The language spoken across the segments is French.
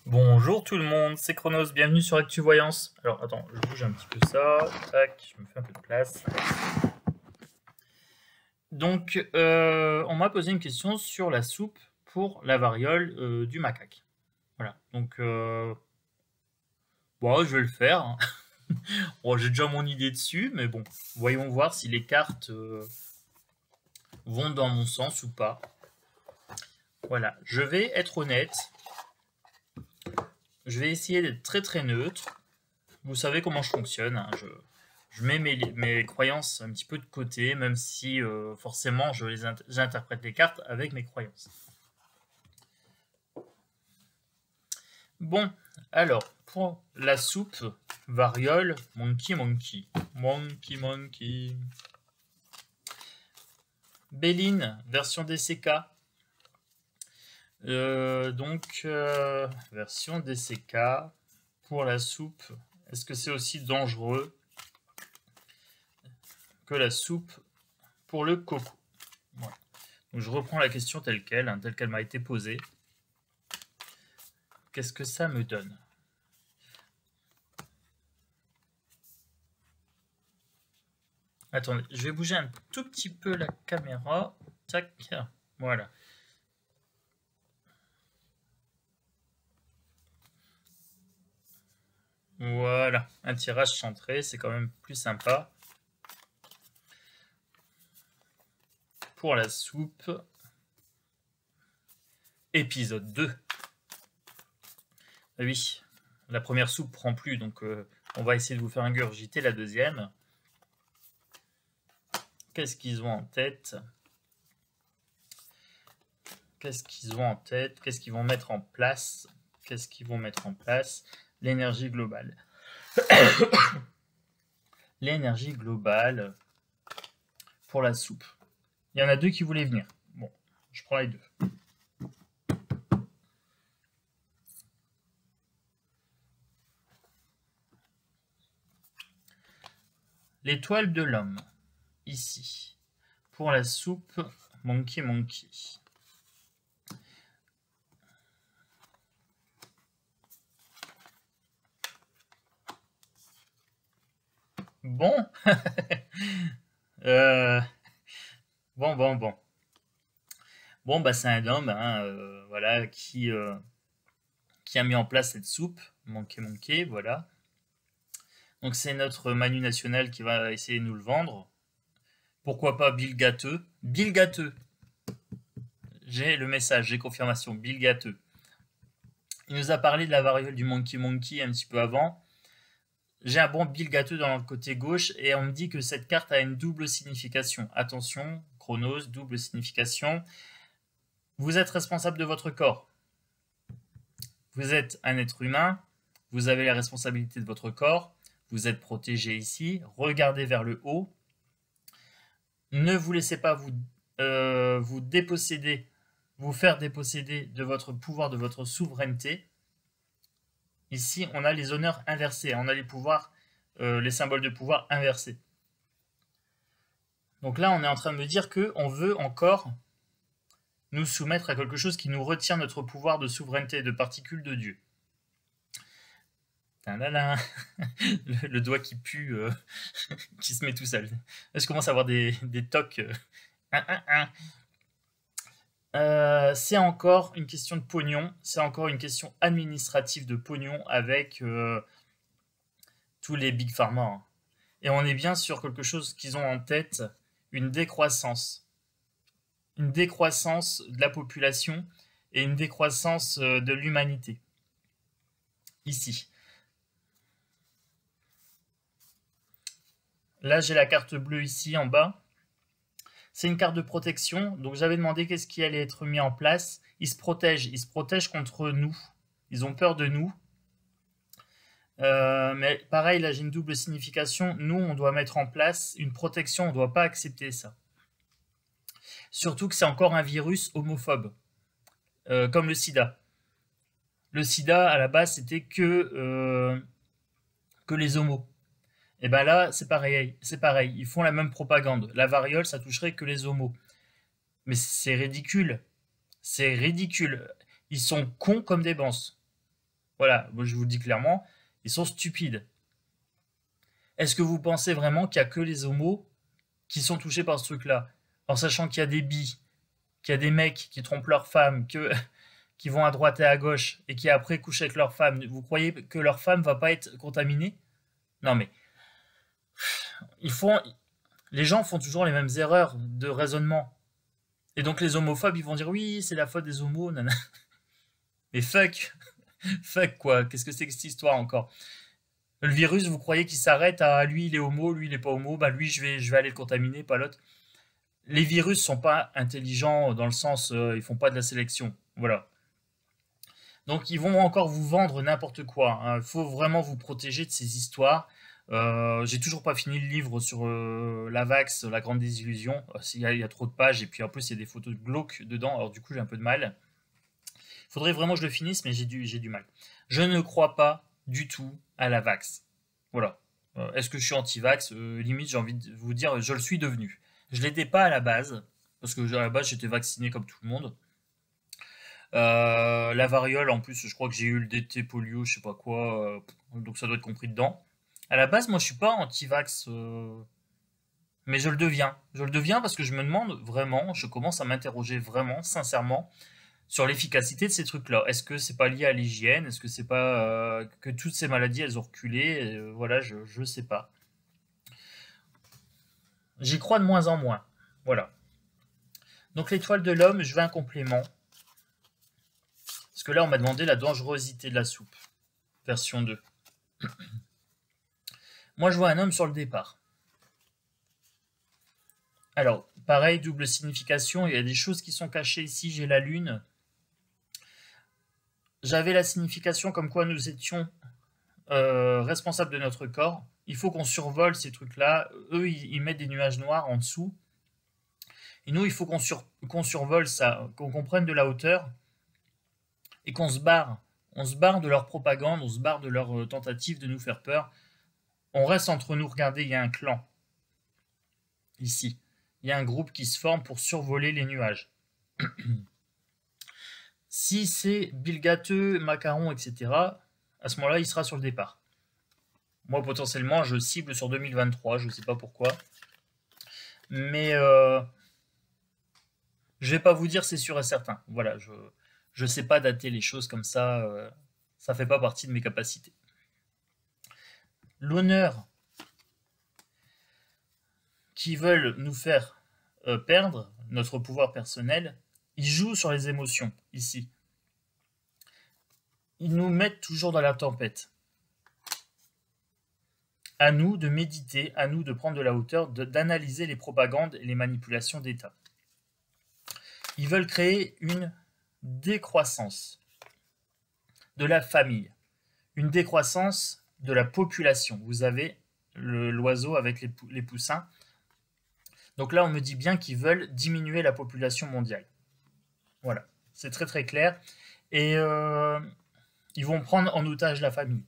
Bonjour tout le monde, c'est Chronos, bienvenue sur ActuVoyance. Alors attends, je bouge un petit peu ça, tac, je me fais un peu de place. Donc, on m'a posé une question sur la soupe pour la variole du macaque. Voilà, donc bon, je vais le faire, hein. Bon, j'ai déjà mon idée dessus, mais bon, voyons voir si les cartes vont dans mon sens ou pas. Voilà, je vais être honnête, je vais essayer d'être très très neutre. Vous savez comment je fonctionne, hein, je mets mes croyances un petit peu de côté, même si forcément j'interprète les cartes avec mes croyances. Bon, alors, pour la soupe, variole, monkey, monkey. Monkey, monkey. Béline, version DCK. Version DCK. Pour la soupe, est-ce que c'est aussi dangereux que la soupe pour le coco? Voilà. Donc je reprends la question telle qu'elle, hein, telle qu'elle m'a été posée. Qu'est-ce que ça me donne? Attendez, je vais bouger un tout petit peu la caméra. Tac, voilà. Voilà, un tirage centré, c'est quand même plus sympa. Pour la soupe, épisode 2. Ah oui, la première soupe prend plus, donc on va essayer de vous faire ingurgiter la deuxième. Qu'est-ce qu'ils ont en tête? Qu'est-ce qu'ils ont en tête? Qu'est-ce qu'ils vont mettre en place? Qu'est-ce qu'ils vont mettre en place? L'énergie globale. L'énergie globale pour la soupe. Il y en a deux qui voulaient venir. Bon, je prends les deux. L'étoile de l'homme, ici. Pour la soupe, monkey, monkey. Bon. Bon. Bon, bah c'est un homme, hein, voilà, qui a mis en place cette soupe, monkey, monkey, voilà. Donc c'est notre Manu National qui va essayer de nous le vendre. Pourquoi pas Bill Gâteux? Bill Gâteux. J'ai le message, j'ai confirmation. Bill Gâteux. Il nous a parlé de la variole du Monkey Monkey un petit peu avant. J'ai un bon Bill Gâteux dans le côté gauche et on me dit que cette carte a une double signification. Attention, Chronos, double signification. Vous êtes responsable de votre corps. Vous êtes un être humain. Vous avez la responsabilité de votre corps. Vous êtes protégé ici. Regardez vers le haut. Ne vous laissez pas vous déposséder, vous faire déposséder de votre pouvoir, de votre souveraineté. Ici, on a les honneurs inversés, on a les pouvoirs, les symboles de pouvoir inversés. Donc là, on est en train de me dire qu'on veut encore nous soumettre à quelque chose qui nous retient notre pouvoir de souveraineté, de particules de Dieu. Le doigt qui pue, qui se met tout seul. Là, je commence à avoir des tocs. C'est encore une question de pognon, c'est encore une question administrative de pognon avec tous les big pharma, hein. Et on est bien sur quelque chose qu'ils ont en tête, une décroissance. Une décroissance de la population et une décroissance de l'humanité. Ici. Là, j'ai la carte bleue ici en bas. C'est une carte de protection, donc j'avais demandé qu'est-ce qui allait être mis en place. Ils se protègent contre nous. Ils ont peur de nous. Mais pareil, là j'ai une double signification. Nous, on doit mettre en place une protection, on ne doit pas accepter ça. Surtout que c'est encore un virus homophobe, comme le sida. Le sida, à la base, c'était que les homos. Et ben là, c'est pareil, ils font la même propagande. La variole, ça toucherait que les homos. Mais c'est ridicule. C'est ridicule. Ils sont cons comme des bancs. Voilà, moi, je vous le dis clairement, ils sont stupides. Est-ce que vous pensez vraiment qu'il n'y a que les homos qui sont touchés par ce truc-là? En sachant qu'il y a des bi, qu'il y a des mecs qui trompent leurs femmes, qui vont à droite et à gauche, et qui après couchent avec leur femme, vous croyez que leur femme va pas être contaminée? Non mais, ils font, les gens font toujours les mêmes erreurs de raisonnement. Et donc les homophobes, ils vont dire oui, c'est la faute des homos, nanana. Mais fuck, fuck quoi, qu'est-ce que c'est que cette histoire encore? Le virus, vous croyez qu'il s'arrête à lui il est homo, lui il est pas homo, bah lui je vais aller le contaminer, pas l'autre. Les virus sont pas intelligents dans le sens ils font pas de la sélection, voilà. Donc ils vont encore vous vendre n'importe quoi. Il faut vraiment vous protéger de ces histoires. J'ai toujours pas fini le livre sur la Vax, la grande désillusion. Il y a trop de pages et puis en plus il y a des photos glauques dedans. Alors du coup j'ai un peu de mal. Il faudrait vraiment que je le finisse, mais j'ai du mal. Je ne crois pas du tout à la Vax. Voilà. Est-ce que je suis anti-vax? Limite j'ai envie de vous dire je le suis devenu. Je l'étais pas à la base parce que à la base j'étais vacciné comme tout le monde. La variole, en plus, je crois que j'ai eu le DT polio, je sais pas quoi, donc ça doit être compris dedans. À la base, moi, je suis pas anti-vax, mais je le deviens. Je le deviens parce que je me demande vraiment, je commence à m'interroger vraiment, sincèrement, sur l'efficacité de ces trucs-là. Est-ce que c'est pas lié à l'hygiène? Est-ce que c'est pas que toutes ces maladies, elles ont reculé? Voilà, je sais pas. J'y crois de moins en moins. Voilà. Donc l'étoile de l'homme, je veux un complément. Parce que là, on m'a demandé la dangerosité de la soupe. Version 2. Moi, je vois un homme sur le départ. Alors, pareil, double signification, il y a des choses qui sont cachées ici. J'ai la lune. J'avais la signification comme quoi nous étions responsables de notre corps. Il faut qu'on survole ces trucs-là. Eux, ils mettent des nuages noirs en dessous. Et nous, il faut qu'on survole ça, qu'on prenne de la hauteur et qu'on se barre. On se barre de leur propagande, on se barre de leur tentative de nous faire peur. On reste entre nous. Regardez, il y a un clan. Ici. Il y a un groupe qui se forme pour survoler les nuages. Si c'est Bill Gâteux, Macaron, etc., à ce moment-là, il sera sur le départ. Moi, potentiellement, je cible sur 2023, je ne sais pas pourquoi. Mais je ne vais pas vous dire c'est sûr et certain. Voilà, je ne sais pas dater les choses comme ça. Ça ne fait pas partie de mes capacités. L'honneur qui veulent nous faire perdre notre pouvoir personnel, ils jouent sur les émotions, ici. Ils nous mettent toujours dans la tempête. À nous de méditer, à nous de prendre de la hauteur, d'analyser les propagandes et les manipulations d'État. Ils veulent créer une décroissance de la famille, une décroissance de la population. Vous avez l'oiseau avec les poussins. Donc là, on me dit bien qu'ils veulent diminuer la population mondiale. Voilà, c'est très très clair. Et ils vont prendre en otage la famille.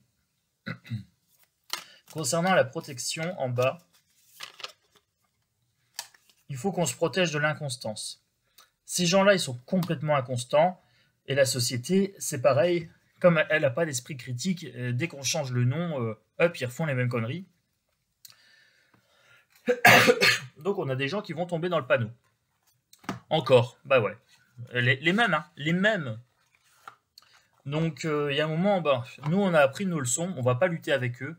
Concernant la protection, en bas, il faut qu'on se protège de l'inconstance. Ces gens-là, ils sont complètement inconstants. Et la société, c'est pareil. Comme elle n'a pas d'esprit critique, dès qu'on change le nom, hop, ils refont les mêmes conneries. Donc on a des gens qui vont tomber dans le panneau. Encore, bah ouais. Les mêmes, hein, les mêmes. Donc il y a un moment, bah, nous on a appris nos leçons, on va pas lutter avec eux.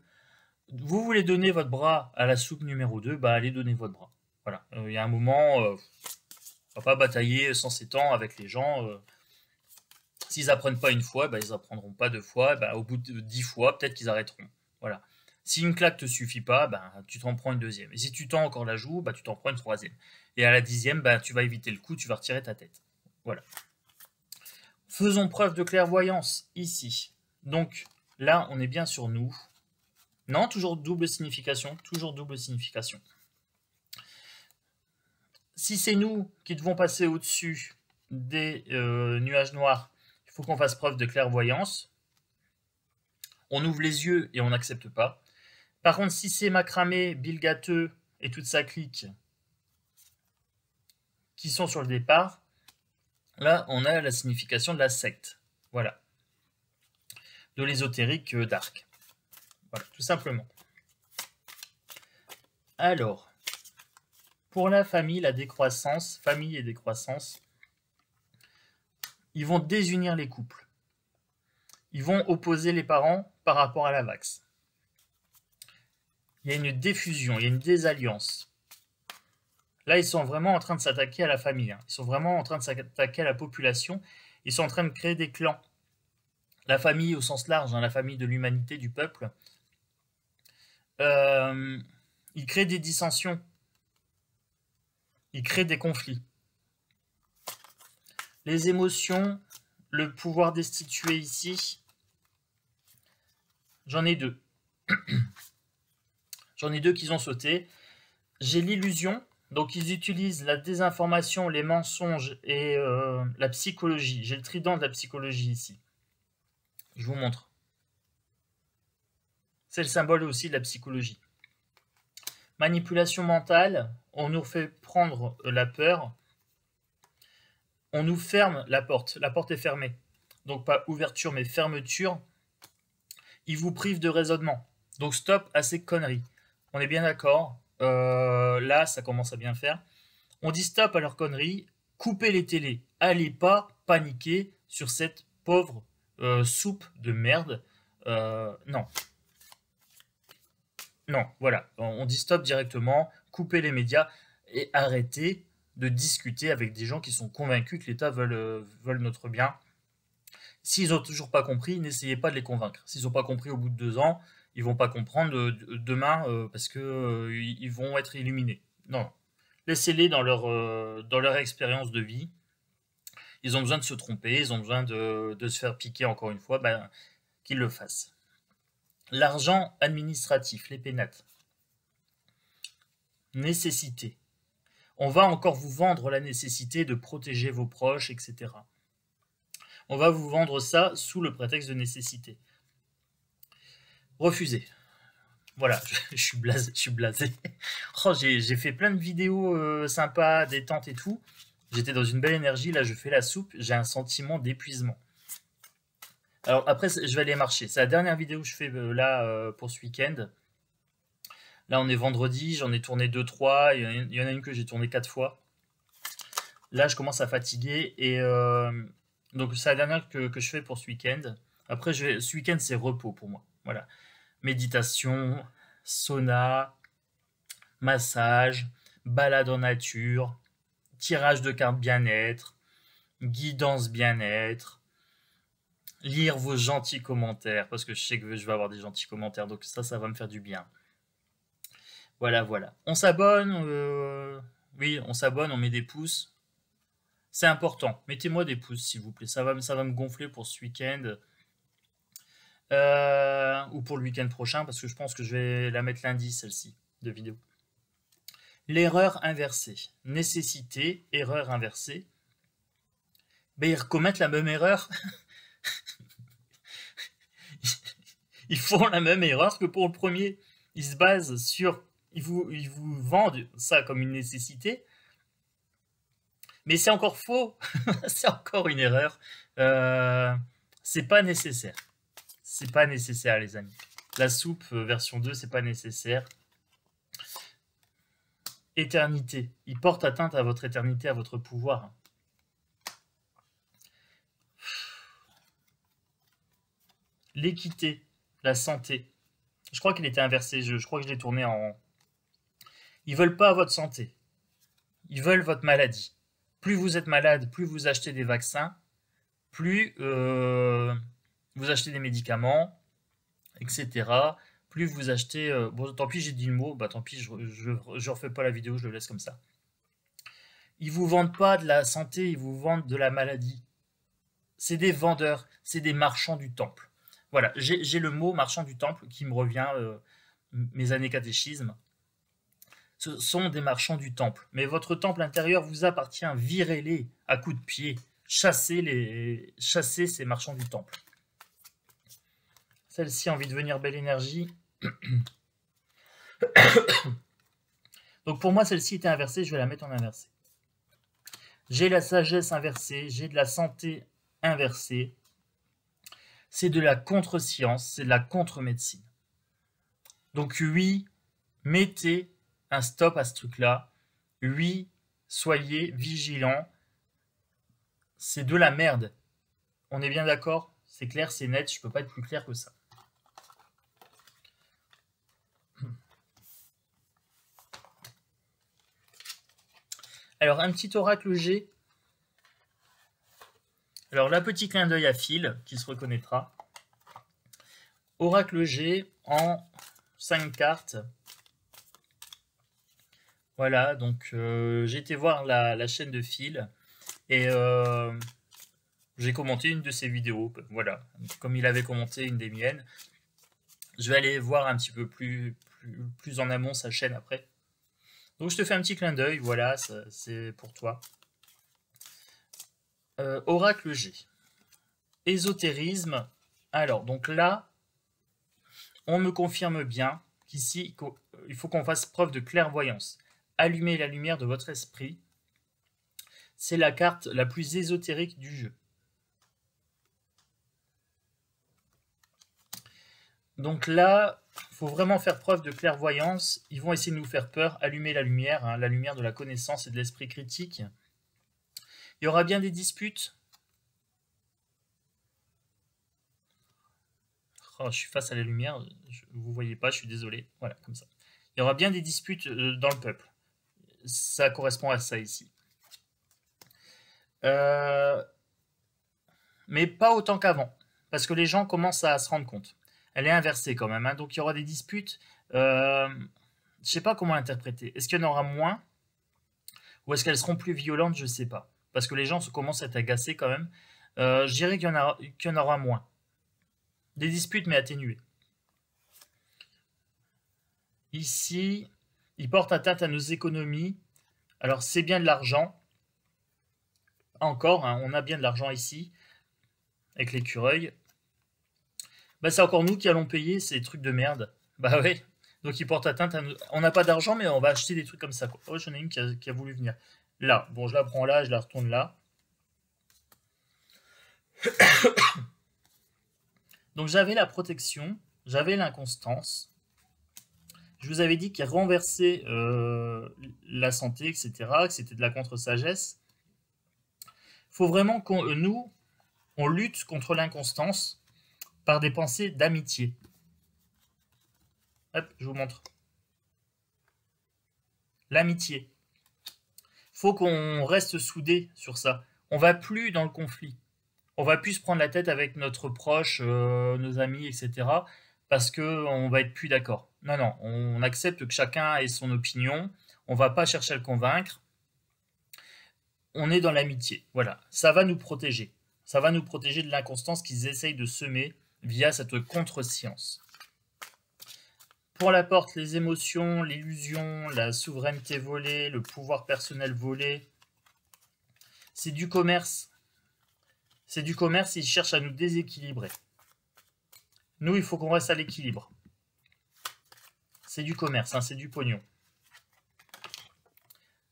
Vous voulez donner votre bras à la soupe numéro 2, bah allez donner votre bras. Voilà, il y a un moment, on va pas batailler sans s'étendre avec les gens. S'ils apprennent pas une fois, bah, ils apprendront pas deux fois. Bah, au bout de 10 fois, peut-être qu'ils arrêteront. Voilà. Si une claque te suffit pas, bah, tu t'en prends une deuxième. Et si tu tends encore la joue, bah, tu t'en prends une troisième. Et à la 10e, bah, tu vas éviter le coup, tu vas retirer ta tête. Voilà. Faisons preuve de clairvoyance ici. Donc là, on est bien sur nous. Non, toujours double signification, toujours double signification. Si c'est nous qui devons passer au-dessus des nuages noirs, il faut qu'on fasse preuve de clairvoyance. On ouvre les yeux et on n'accepte pas. Par contre, si c'est Macramé, Bill Gâteux et toute sa clique qui sont sur le départ, là, on a la signification de la secte. Voilà. de l'ésotérique dark. Voilà, tout simplement. Alors, pour la famille, la décroissance, famille et décroissance, ils vont désunir les couples. Ils vont opposer les parents par rapport à la vax. Il y a une défusion, il y a une désalliance. Là, ils sont vraiment en train de s'attaquer à la famille. Hein. Ils sont vraiment en train de s'attaquer à la population. Ils sont en train de créer des clans. La famille au sens large, hein, la famille de l'humanité, du peuple. Ils créent des dissensions. Ils créent des conflits. Les émotions, le pouvoir destitué ici, j'en ai deux. J'en ai deux qui ont sauté. J'ai l'illusion, donc ils utilisent la désinformation, les mensonges et la psychologie. J'ai le trident de la psychologie ici. Je vous montre. C'est le symbole aussi de la psychologie. Manipulation mentale, on nous fait prendre la peur, on nous ferme la porte est fermée. Donc pas ouverture mais fermeture. Ils vous privent de raisonnement. Donc stop à ces conneries. On est bien d'accord. Là, ça commence à bien faire. On dit stop à leurs conneries. Coupez les télés. Allez pas paniquer sur cette pauvre soupe de merde. Non. Non, voilà. On dit stop directement. Coupez les médias et arrêtez de discuter avec des gens qui sont convaincus que l'État veulent notre bien. S'ils n'ont toujours pas compris, n'essayez pas de les convaincre. S'ils n'ont pas compris au bout de 2 ans, ils vont pas comprendre demain parce que ils vont être illuminés. Non, laissez-les dans leur expérience de vie. Ils ont besoin de se tromper, ils ont besoin de se faire piquer encore une fois, ben, qu'ils le fassent. L'argent administratif, les pénates. Nécessité. On va encore vous vendre la nécessité de protéger vos proches, etc. On va vous vendre ça sous le prétexte de nécessité. Refusé. Voilà, je suis blasé. Oh, j'ai fait plein de vidéos sympas, détente et tout. J'étais dans une belle énergie, là je fais la soupe, j'ai un sentiment d'épuisement. Alors après, je vais aller marcher. C'est la dernière vidéo que je fais là pour ce week-end. Là on est vendredi, j'en ai tourné 2-3, il y en a une que j'ai tournée 4 fois. Là je commence à fatiguer et donc c'est la dernière que je fais pour ce week-end. Après, ce week-end c'est repos pour moi. Voilà. Méditation, sauna, massage, balade en nature, tirage de cartes bien-être, guidance bien-être, lire vos gentils commentaires, parce que je sais que je vais avoir des gentils commentaires, donc ça va me faire du bien. Voilà, voilà. On s'abonne, oui, on s'abonne, on met des pouces. C'est important. Mettez-moi des pouces, s'il vous plaît. Ça va me gonfler pour ce week-end. Ou pour le week-end prochain, parce que je pense que je vais la mettre lundi, celle-ci, de vidéo. L'erreur inversée. Nécessité, erreur inversée. Ben, ils recommettent la même erreur. Ils font la même erreur que pour le premier. Ils se basent sur... Ils vous vendent ça comme une nécessité. Mais c'est encore faux. C'est encore une erreur. C'est pas nécessaire. C'est pas nécessaire, les amis. La soupe version 2, c'est pas nécessaire. Éternité. Il porte atteinte à votre éternité, à votre pouvoir. L'équité, la santé. Je crois qu'il était inversé. Je crois que je l'ai tourné en... Ils veulent pas votre santé. Ils veulent votre maladie. Plus vous êtes malade, plus vous achetez des vaccins, plus vous achetez des médicaments, etc. Plus vous achetez... bon, tant pis, j'ai dit le mot, bah tant pis, je refais pas la vidéo, je le laisse comme ça. Ils vous vendent pas de la santé, ils vous vendent de la maladie. C'est des vendeurs, c'est des marchands du temple. Voilà, j'ai le mot marchand du temple qui me revient, mes années catéchisme. Ce sont des marchands du temple. Mais votre temple intérieur vous appartient, virez-les à coups de pied. Chassez ces marchands du temple. Celle-ci a envie de venir belle énergie. Donc pour moi, celle-ci était inversée, je vais la mettre en inversée. J'ai la sagesse inversée, j'ai de la santé inversée. c'est de la contre-science, c'est de la contre-médecine. Donc oui, mettez un stop à ce truc-là. Oui, soyez vigilants. C'est de la merde. On est bien d'accord? C'est clair, c'est net, je peux pas être plus clair que ça. Alors, un petit oracle G. Alors, là, petit clin d'œil à Phil, qui se reconnaîtra. Oracle G en 5 cartes. Voilà, donc j'ai été voir la chaîne de Phil et j'ai commenté une de ses vidéos. Voilà, comme il avait commenté une des miennes. Je vais aller voir un petit peu plus en amont sa chaîne après. Donc je te fais un petit clin d'œil, voilà, c'est pour toi. Oracle G. Ésotérisme. Alors, donc là, on me confirme bien qu'ici, il faut qu'on fasse preuve de clairvoyance. Allumez la lumière de votre esprit. C'est la carte la plus ésotérique du jeu. Donc là, il faut vraiment faire preuve de clairvoyance. Ils vont essayer de nous faire peur. Allumer la lumière, hein, la lumière de la connaissance et de l'esprit critique. Il y aura bien des disputes. Oh, je suis face à la lumière, vous ne voyez pas, je suis désolé. Voilà, comme ça. Il y aura bien des disputes dans le peuple. Ça correspond à ça ici. Mais pas autant qu'avant, parce que les gens commencent à se rendre compte. Elle est inversée quand même, hein, donc il y aura des disputes. Je ne sais pas comment l'interpréter. Est-ce qu'il y en aura moins? Ou est-ce qu'elles seront plus violentes? Je ne sais pas. Parce que les gens commencent à être agacés quand même. Je dirais qu'il y en aura moins. Des disputes, mais atténuées. Ici, ils portent atteinte à nos économies. Alors, c'est bien de l'argent. Encore, hein, on a bien de l'argent ici, avec l'écureuil. Bah, c'est encore nous qui allons payer ces trucs de merde. Bah ouais. Donc, ils portent atteinte à nous. On n'a pas d'argent, mais on va acheter des trucs comme ça, quoi. Oh, j'en ai une qui a voulu venir. Là. Bon, je la prends là, je la retourne là. Donc, j'avais la protection, j'avais l'inconstance. Je vous avais dit qu'il renversait la santé, etc., que c'était de la contre-sagesse. Il faut vraiment qu'on nous, on lutte contre l'inconstance par des pensées d'amitié. Hop, je vous montre. L'amitié. Il faut qu'on reste soudés sur ça. On va plus dans le conflit. On va plus se prendre la tête avec notre proche, nos amis, etc. Parce qu'on va être plus d'accord. Non, non, on accepte que chacun ait son opinion. On va pas chercher à le convaincre. On est dans l'amitié. Voilà, ça va nous protéger. Ça va nous protéger de l'inconstance qu'ils essayent de semer via cette contre-science. Pour la porte, les émotions, l'illusion, la souveraineté volée, le pouvoir personnel volé. C'est du commerce. C'est du commerce, ils cherchent à nous déséquilibrer. Nous, il faut qu'on reste à l'équilibre. C'est du commerce, hein, c'est du pognon.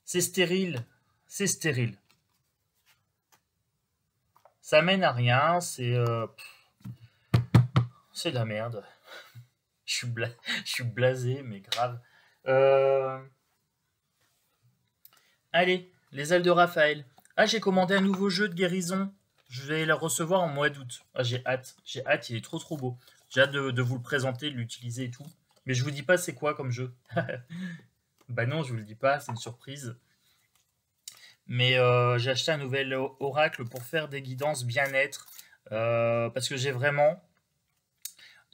C'est stérile, c'est stérile. Ça mène à rien, c'est de la merde. Je suis blasé, mais grave. Allez, les ailes de Raphaël. Ah, j'ai commandé un nouveau jeu de guérison. Je vais le recevoir en mois d'août. Ah, j'ai hâte, il est trop beau. J'ai hâte de vous le présenter, de l'utiliser et tout. Mais je vous dis pas c'est quoi comme jeu. Bah non, je vous le dis pas, c'est une surprise. Mais j'ai acheté un nouvel oracle pour faire des guidances bien-être. Parce que j'ai vraiment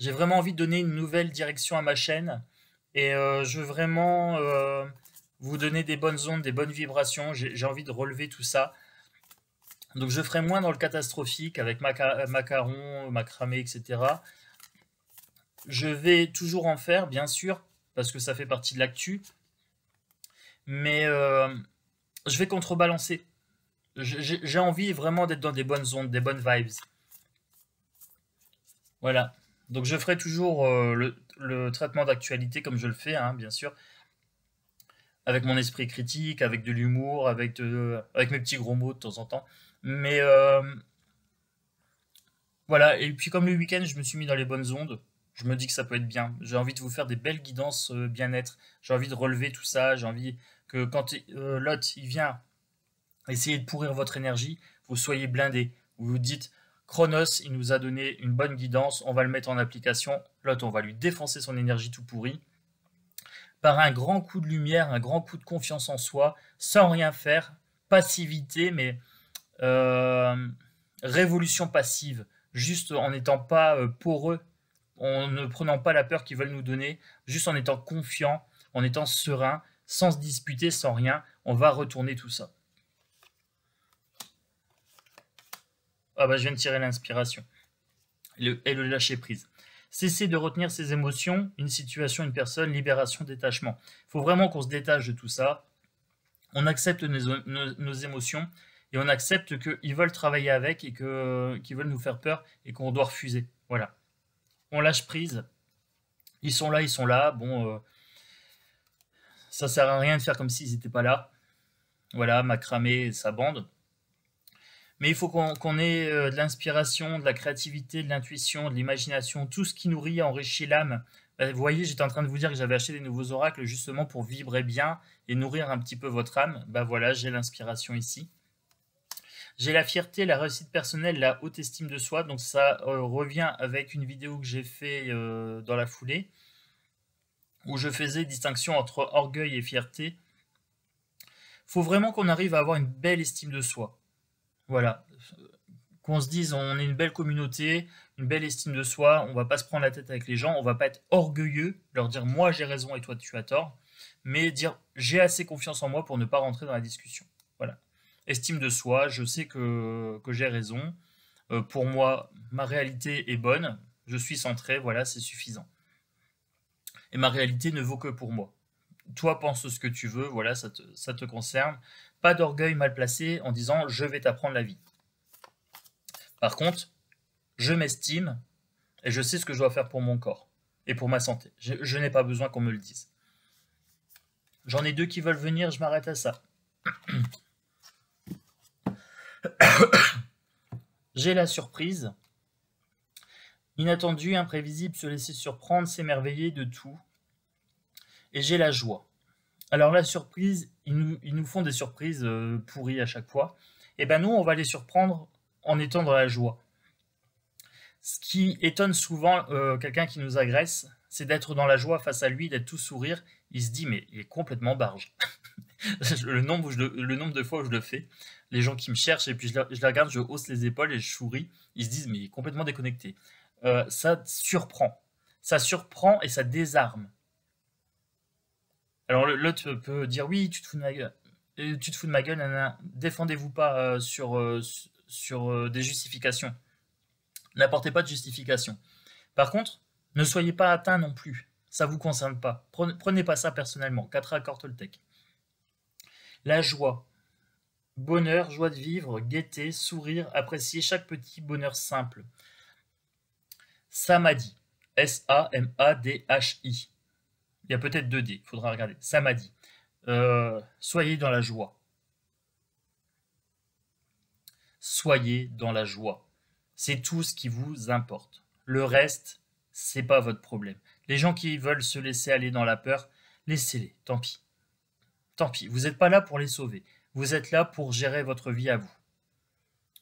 envie de donner une nouvelle direction à ma chaîne. Et je veux vraiment vous donner des bonnes ondes, des bonnes vibrations. J'ai envie de relever tout ça. Donc je ferai moins dans le catastrophique avec macarons, macramé, etc. Je vais toujours en faire, bien sûr, parce que ça fait partie de l'actu. Mais je vais contrebalancer. J'ai envie vraiment d'être dans des bonnes ondes, des bonnes vibes. Voilà. Donc je ferai toujours le traitement d'actualité comme je le fais, hein, bien sûr. Avec mon esprit critique, avec de l'humour, avec mes petits gros mots de temps en temps. Mais Voilà, et puis comme le week-end, je me suis mis dans les bonnes ondes, je me dis que ça peut être bien. J'ai envie de vous faire des belles guidances bien-être. J'ai envie de relever tout ça. J'ai envie que quand l'autre il vient essayer de pourrir votre énergie, vous soyez blindé. Vous vous dites, Chronos, il nous a donné une bonne guidance, on va le mettre en application. L'autre, on va lui défoncer son énergie tout pourri. Par un grand coup de lumière, un grand coup de confiance en soi, sans rien faire, passivité, mais euh, révolution passive, juste en n'étant pas poreux, en ne prenant pas la peur qu'ils veulent nous donner, juste en étant confiant, en étant serein, sans se disputer, sans rien, on va retourner tout ça. Ah bah je viens de tirer l'inspiration. Et le lâcher prise. Cesser de retenir ses émotions, une situation, une personne, libération, détachement. Il faut vraiment qu'on se détache de tout ça. On accepte nos émotions et on accepte qu'ils veulent travailler avec et qu'ils veulent nous faire peur et qu'on doit refuser. Voilà. On lâche prise. Ils sont là, ils sont là. Bon, ça sert à rien de faire comme s'ils n'étaient pas là. Voilà, m'a cramé sa bande. Mais il faut qu'on ait de l'inspiration, de la créativité, de l'intuition, de l'imagination, tout ce qui nourrit, enrichit l'âme. Vous voyez, j'étais en train de vous dire que j'avais acheté des nouveaux oracles justement pour vibrer bien et nourrir un petit peu votre âme. Ben voilà, j'ai l'inspiration ici. J'ai la fierté, la réussite personnelle, la haute estime de soi. Donc ça revient avec une vidéo que j'ai fait dans la foulée, où je faisais distinction entre orgueil et fierté. Il faut vraiment qu'on arrive à avoir une belle estime de soi. Voilà. Qu'on se dise on est une belle communauté, une belle estime de soi, on va pas se prendre la tête avec les gens, on va pas être orgueilleux, leur dire moi j'ai raison et toi tu as tort, mais dire j'ai assez confiance en moi pour ne pas rentrer dans la discussion. Voilà. Estime de soi, je sais que j'ai raison, pour moi ma réalité est bonne, je suis centré, voilà, c'est suffisant. Et ma réalité ne vaut que pour moi. Toi pense ce que tu veux, voilà, ça te concerne. Pas d'orgueil mal placé en disant je vais t'apprendre la vie. Par contre, je m'estime et je sais ce que je dois faire pour mon corps et pour ma santé. Je n'ai pas besoin qu'on me le dise. J'en ai deux qui veulent venir, je m'arrête à ça. J'ai la surprise. Inattendu, imprévisible, se laisser surprendre, s'émerveiller de tout. Et j'ai la joie. Alors la surprise, ils nous font des surprises pourries à chaque fois. Et ben nous, on va les surprendre en étant dans la joie. Ce qui étonne souvent quelqu'un qui nous agresse, c'est d'être dans la joie face à lui, d'être tout sourire. Il se dit, mais il est complètement barge. le nombre de fois où je le fais, les gens qui me cherchent, et puis je les regarde, je hausse les épaules et je souris, ils se disent, mais il est complètement déconnecté. Ça surprend. Ça surprend et ça désarme. Alors l'autre peut dire, oui, tu te fous de ma gueule. Tu te fous de ma gueule, nanana. Défendez-vous pas sur des justifications. N'apportez pas de justification. Par contre, ne soyez pas atteint non plus. Ça ne vous concerne pas. Prenez pas ça personnellement. Catra Toltec. La joie. Bonheur, joie de vivre, gaieté, sourire, apprécier chaque petit bonheur simple. Samadhi. S-A-M-A-D-H-I. Il y a peut-être 2 D, il faudra regarder. Samadhi. Soyez dans la joie. Soyez dans la joie. C'est tout ce qui vous importe. Le reste, c'est pas votre problème. Les gens qui veulent se laisser aller dans la peur, laissez-les, tant pis. Tant pis, vous n'êtes pas là pour les sauver. Vous êtes là pour gérer votre vie à vous.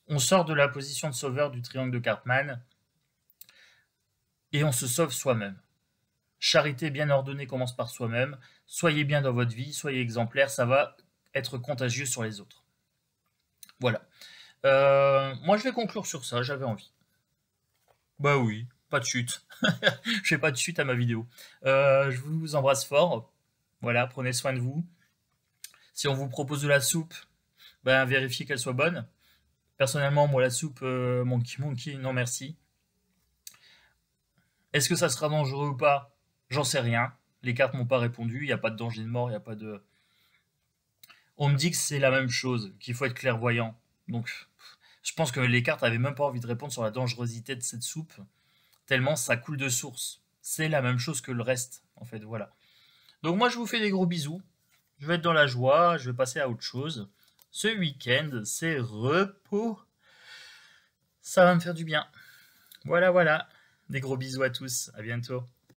On sort de la position de sauveur du triangle de Cartman et on se sauve soi-même. Charité bien ordonnée commence par soi-même. Soyez bien dans votre vie, soyez exemplaire, ça va être contagieux sur les autres. Voilà. Moi, je vais conclure sur ça, j'avais envie. Bah oui, pas de chute. Je fais pas de chute à ma vidéo. Je vous embrasse fort. Voilà, prenez soin de vous. Si on vous propose de la soupe, ben vérifiez qu'elle soit bonne. Personnellement, moi, la soupe Monkey, non merci. Est-ce que ça sera dangereux ou pas? J'en sais rien. Les cartes m'ont pas répondu, il n'y a pas de danger de mort, il n'y a pas de... On me dit que c'est la même chose, qu'il faut être clairvoyant. Donc, je pense que les cartes avaient même pas envie de répondre sur la dangerosité de cette soupe, tellement ça coule de source. C'est la même chose que le reste, en fait, voilà. Donc moi, je vous fais des gros bisous. Je vais être dans la joie, je vais passer à autre chose. Ce week-end, c'est repos. Ça va me faire du bien. Voilà, voilà. Des gros bisous à tous. À bientôt.